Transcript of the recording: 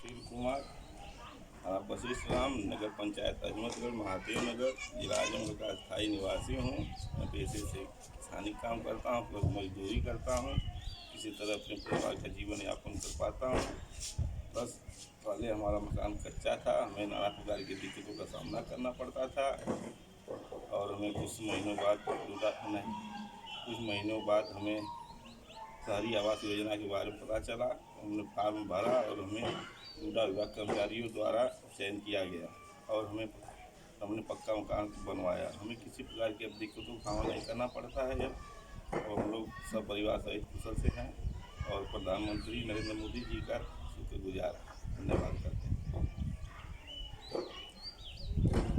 सुशील कुमार, वशिष्ठ राम, नगर पंचायत अहमदगढ़, महादेव नगर, जिला आजमगढ़ का स्थायी निवासी हूँ। मैं पेशे से किसानी काम करता हूँ, प्लस मजदूरी करता हूँ। किसी तरह अपने परिवार का जीवन यापन कर पाता हूँ। बस पहले हमारा मकान कच्चा था, हमें नाना प्रकार की दिक्कतों का सामना करना पड़ता था और हमें कुछ महीनों बाद हमें शहरी आवास योजना के बारे में पता चला। हमने फॉर्म भरा और हमें नोडा विभाग कर्मचारियों द्वारा चयन किया गया और हमने पक्का मकान बनवाया। हमें किसी प्रकार की अब दिक्कतों का सामना नहीं करना पड़ता है अब, और हम लोग सब परिवार सहित कुशल से हैं और प्रधानमंत्री नरेंद्र मोदी जी का शुक्रगुजार हैं। धन्यवाद करते हैं।